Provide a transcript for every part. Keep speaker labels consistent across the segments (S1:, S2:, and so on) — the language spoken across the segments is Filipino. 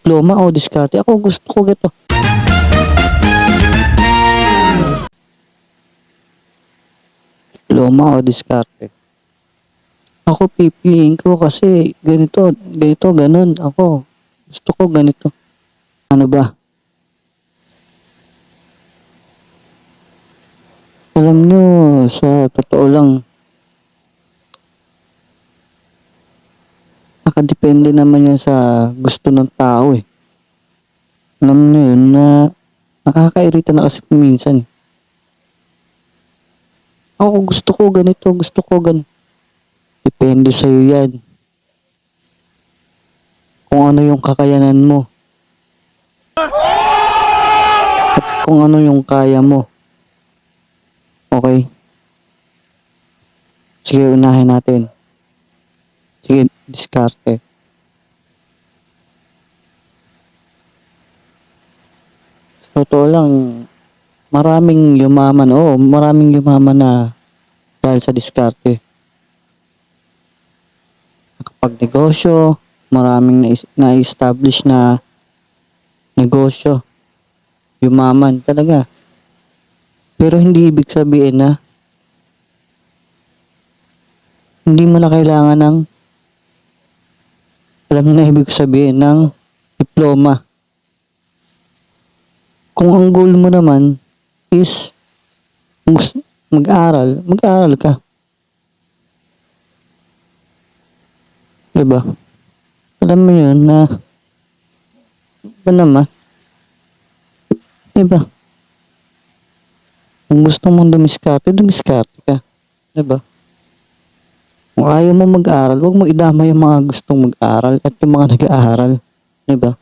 S1: Diploma o diskarte? Ako gusto ko ganito. Diploma o diskarte? Ako pipiliin ko kasi ganito, ganito, ganun. Ako gusto ko ganito. Ano ba? Alam nyo, sa totoo lang, nakadepende naman yan sa gusto ng tao eh. Alam nyo yun na nakakairita na kasi minsan. Ako gusto ko ganito, gusto ko ganito. Depende sa'yo yan. Kung ano yung kakayanan mo. At kung ano yung kaya mo. Okay? Sige, unahin natin. Sige, diskarte. Sa totoo lang, maraming yumaman. Oo, maraming yumaman na dahil sa diskarte. Nakapagnegosyo, maraming na-establish na negosyo. Yumaman talaga. Pero hindi ibig sabihin na hindi mo na kailangan ng, alam mo na ibig sabihin ng diploma. Kung ang goal mo naman is mag-aral, mag-aral ka. Diba? Alam mo yun na ba naman? Diba? Kung gusto mong dumiskarte, dumiskarte ka. Diba? Kung ayaw mo mag-aral, huwag mo idama yung mga gustong mag-aral at yung mga nag-aaral. Diba?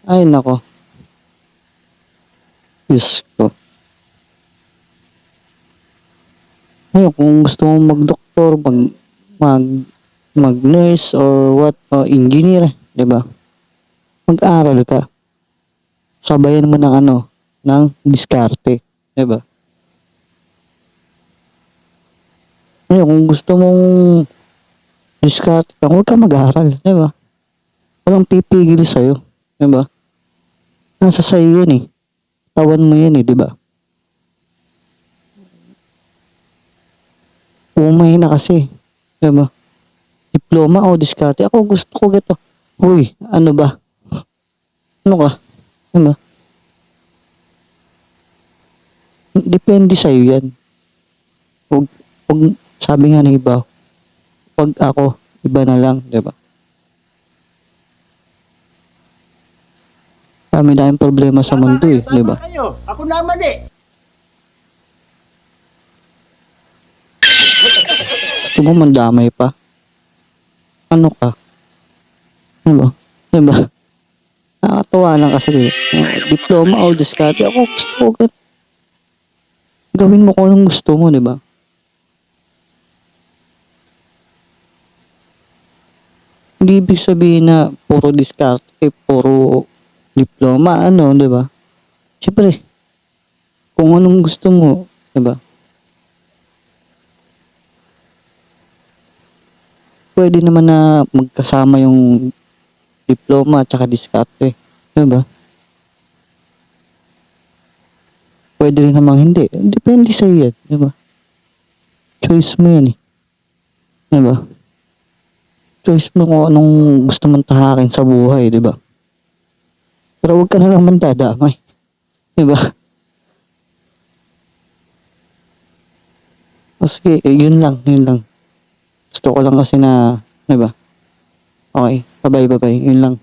S1: Ay, nako. Diyos ko. Ayun, kung gusto mong mag-doktor, mag-nurse or what, o engineer, diba? Mag-aral ka. Sabayan mo ng ano, ng diskarte, diba? Ayun, kung gusto mong diskarte ka, huwag ka mag-aral, diba? Walang pipigil sa'yo, diba? Nasa sa'yo yun eh. Tawan mo yun eh, diba? Umay na kasi, diba? Diploma o diskarte? Ako gusto ko ganito. Uy, ano ba? Ano ka? Diba? Depende sa'yo yan. Huwag, sabi nga ng iba, pag ako, iba na lang, diba? Kami tayong problema sa mundo eh, diba?
S2: Ako naman eh.
S1: Gusto mo mandamay pa? Ano ka? Diba? Diba? Nakakatawa lang kasi diba? Diploma o diskarte? Ako gusto ko gawin mo kung anong gusto mo, diba? Hindi ibig sabihin na puro diskarte, puro diploma, ano, diba? Siyempre, kung anong gusto mo, diba? Pwede naman na magkasama yung diploma at saka diskarte, diba? Pwede rin namang hindi. Depende sa'yo yan, diba? Choice mo yan eh. Diba? Choice mo kung anong gusto mong tahakin sa buhay, diba? Pero huwag ka na lang mandadamay. Diba? O sige, yun lang, yun lang. Gusto ko lang kasi na, diba? Okay, bye-bye, yun lang.